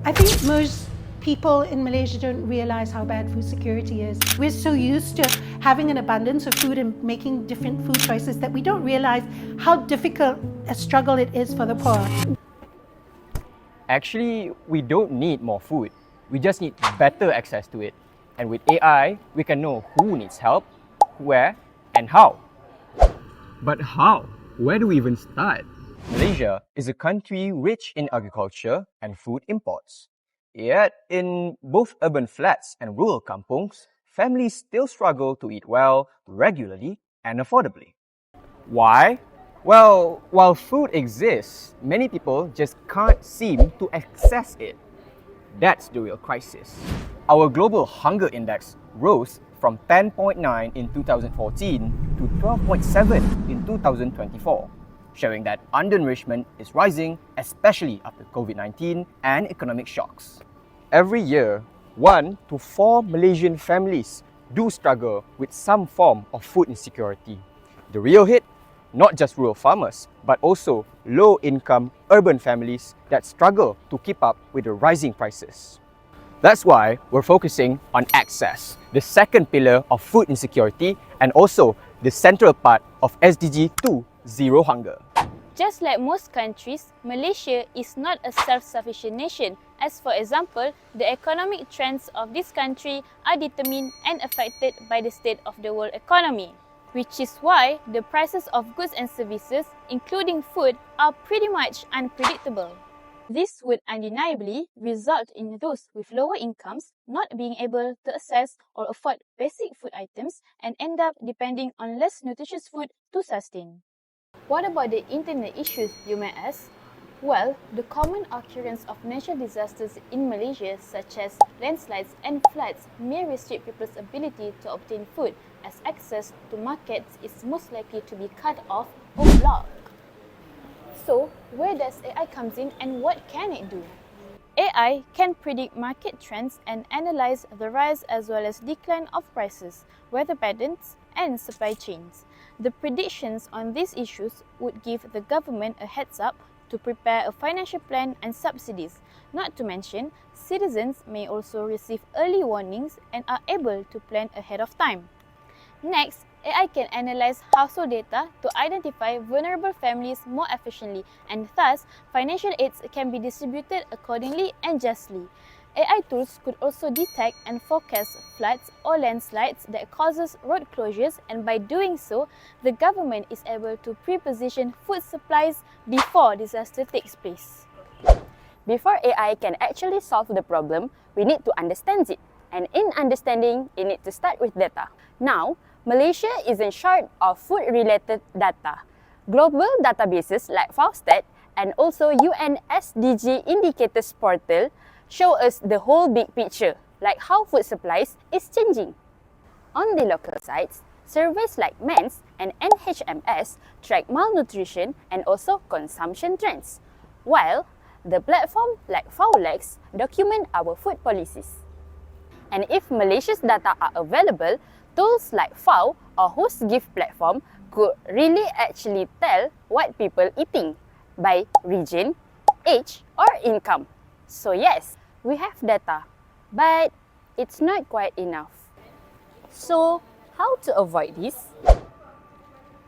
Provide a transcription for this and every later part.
I think most people in Malaysia don't realize how bad food security is. We're so used to having an abundance of food and making different food choices that we don't realize how difficult a struggle it is for the poor. Actually, we don't need more food. We just need better access to it. And with AI, we can know who needs help, where, and how. But how? Where do we even start? Malaysia is a country rich in agriculture and food imports. Yet, in both urban flats and rural kampungs, families still struggle to eat well, regularly, and affordably. Why? Well, while food exists, many people just can't seem to access it. That's the real crisis. Our global hunger index rose from 10.9 in 2014 to 12.7 in 2024, showing that undernourishment is rising, especially after COVID-19 and economic shocks. Every year, 1 to 4 Malaysian families do struggle with some form of food insecurity. The real hit? Not just rural farmers, but also low-income urban families that struggle to keep up with the rising prices. That's why we're focusing on access, the second pillar of food insecurity and also the central part of SDG 2, Zero Hunger. Just like most countries, Malaysia is not a self-sufficient nation, as for example, the economic trends of this country are determined and affected by the state of the world economy, which is why the prices of goods and services, including food, are pretty much unpredictable. This would undeniably result in those with lower incomes not being able to access or afford basic food items and end up depending on less nutritious food to sustain. What about the internet issues, you may ask? Well, the common occurrence of natural disasters in Malaysia, such as landslides and floods, may restrict people's ability to obtain food, as access to markets is most likely to be cut off or blocked. So, where does AI comes in and what can it do? AI can predict market trends and analyze the rise as well as decline of prices, weather patterns, and supply chains. The predictions on these issues would give the government a heads up to prepare a financial plan and subsidies. Not to mention, citizens may also receive early warnings and are able to plan ahead of time. Next, AI can analyze household data to identify vulnerable families more efficiently, and thus, financial aids can be distributed accordingly and justly. AI tools could also detect and forecast floods or landslides that causes road closures, and by doing so, the government is able to pre-position food supplies before disaster takes place. Before AI can actually solve the problem, we need to understand it. And in understanding, it needs to start with data. Now, Malaysia isn't short of food-related data. Global databases like FANNSS and also UN SDG Indicators Portal show us the whole big picture, like how food supplies is changing. On the local sites, surveys like FANNSS and NHMS track malnutrition and also consumption trends, while the platform like FAWLEX document our food policies. And if Malaysia's data are available, tools like FAW or Who's Gift platform could really actually tell what people eating by region, age or income. So yes, we have data, but it's not quite enough. So how to avoid this?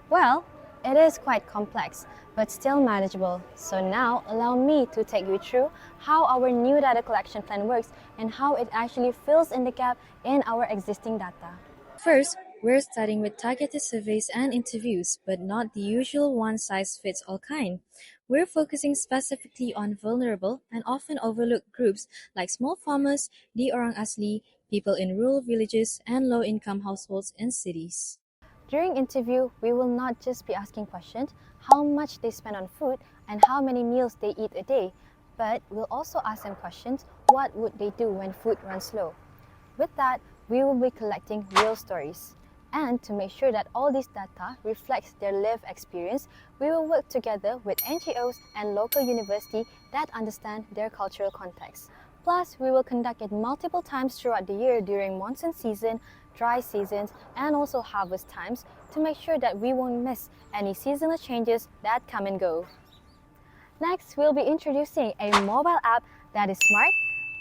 Well, it is quite complex, but still manageable. So now, allow me to take you through how our new data collection plan works and how it actually fills in the gap in our existing data. First, we're starting with targeted surveys and interviews, but not the usual one-size-fits-all kind. We're focusing specifically on vulnerable and often overlooked groups like small farmers, di orang asli, people in rural villages, and low-income households in cities. During interview, we will not just be asking questions, how much they spend on food and how many meals they eat a day, but we'll also ask them questions, what would they do when food runs low? With that, we will be collecting real stories. And to make sure that all this data reflects their lived experience, we will work together with NGOs and local universities that understand their cultural context. Plus, we will conduct it multiple times throughout the year during monsoon season, dry seasons, and also harvest times to make sure that we won't miss any seasonal changes that come and go. Next, we'll be introducing a mobile app that is smart,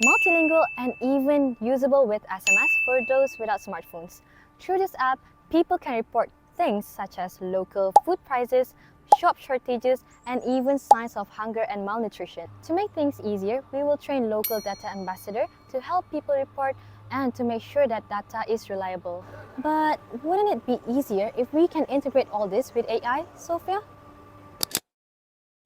multilingual, and even usable with SMS for those without smartphones. Through this app, people can report things such as local food prices, shop shortages, and even signs of hunger and malnutrition. To make things easier, we will train local data ambassador to help people report and to make sure that data is reliable. But wouldn't it be easier if we can integrate all this with AI, Sophia?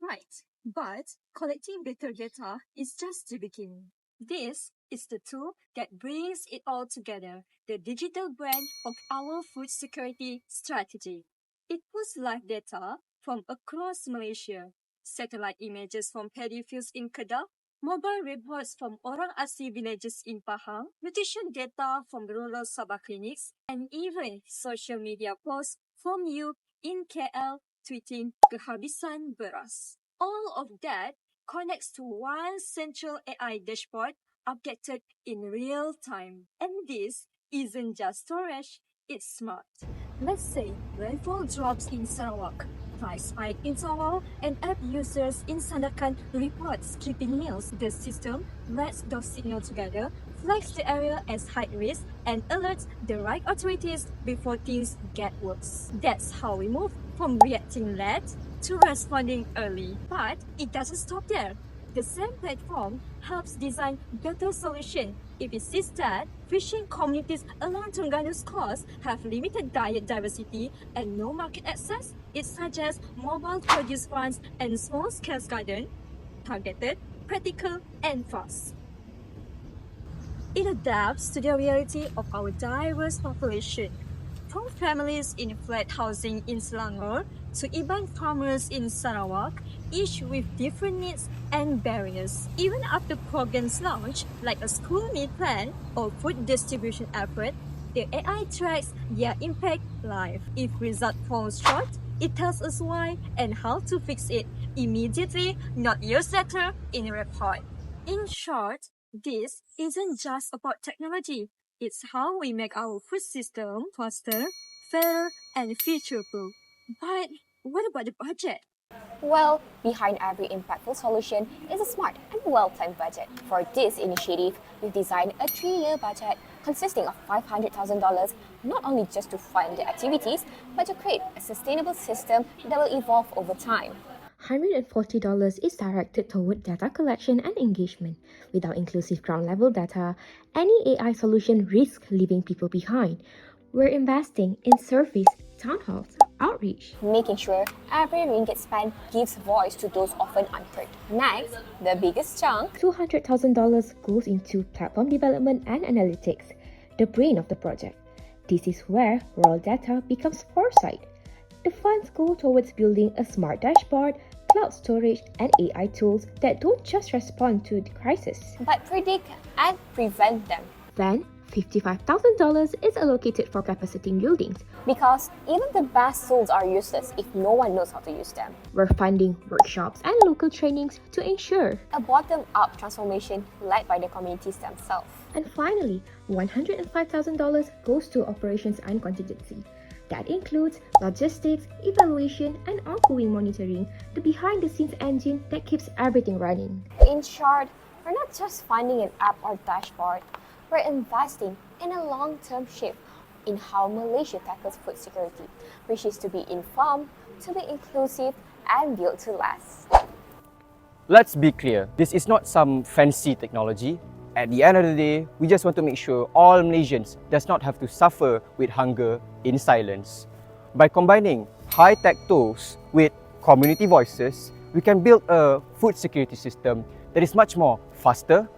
Right, but collecting better data is just the beginning. This is the tool that brings it all together, the digital brand of our food security strategy. It pulls live data from across Malaysia, satellite images from paddy fields in Kedah, mobile reports from Orang Asli villages in Pahang, nutrition data from rural Sabah clinics, and even social media posts from you in KL tweeting kehabisan beras. All of that connects to one central AI dashboard updated in real time. And this isn't just storage, it's smart. Let's say rainfall drops in Sarawak, price spike in Sabah, and app users in Sandakan report skipping meals. The system lets those signals together, flags the area as high risk, and alerts the right authorities before things get worse. That's how we move from reacting late to responding early. But it doesn't stop there. The same platform helps design better solutions. If it sees that fishing communities along Terengganu coast have limited diet diversity and no market access, it suggests mobile produce farms and small-scale gardens, targeted, practical, and fast. It adapts to the reality of our diverse population, from families in flat housing in Selangor to Iban farmers in Sarawak, each with different needs and barriers. Even after programs launch, like a school meal plan or food distribution effort, the AI tracks their impact live. If result falls short, it tells us why and how to fix it immediately, not years later in a report. In short, this isn't just about technology. It's how we make our food system faster, fairer, and future-proof. But what about the budget? Well, behind every impactful solution is a smart and well-timed budget. For this initiative, we've designed a 3-year budget consisting of $500,000, not only just to fund the activities, but to create a sustainable system that will evolve over time. $140 is directed toward data collection and engagement. Without inclusive ground-level data, any AI solution risks leaving people behind. We're investing in surveys, town halls, outreach, making sure every ringgit spent gives voice to those often unheard. Next, the biggest chunk, $200,000 goes into platform development and analytics, the brain of the project. This is where raw data becomes foresight. The funds go towards building a smart dashboard, cloud storage, and AI tools that don't just respond to the crisis, but predict and prevent them. Then, $55,000 is allocated for capacity buildings. Because even the best tools are useless if no one knows how to use them. We're funding workshops and local trainings to ensure a bottom-up transformation led by the communities themselves. And finally, $105,000 goes to operations and contingency. That includes logistics, evaluation, and ongoing monitoring, the behind-the-scenes engine that keeps everything running. In short, we're not just funding an app or dashboard, we're investing in a long-term shift in how Malaysia tackles food security, which is to be informed, to be inclusive, and built to last. Let's be clear, this is not some fancy technology. At the end of the day, we just want to make sure all Malaysians does not have to suffer with hunger in silence. By combining high-tech tools with community voices, we can build a food security system that is much more faster,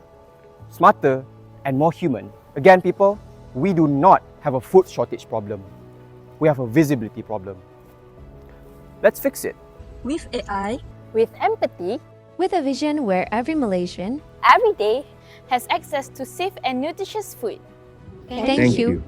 smarter, and more human. Again, people, we do not have a food shortage problem. We have a visibility problem. Let's fix it. With AI, With empathy, With a vision where every Malaysian every day has access to safe and nutritious food. Thank you.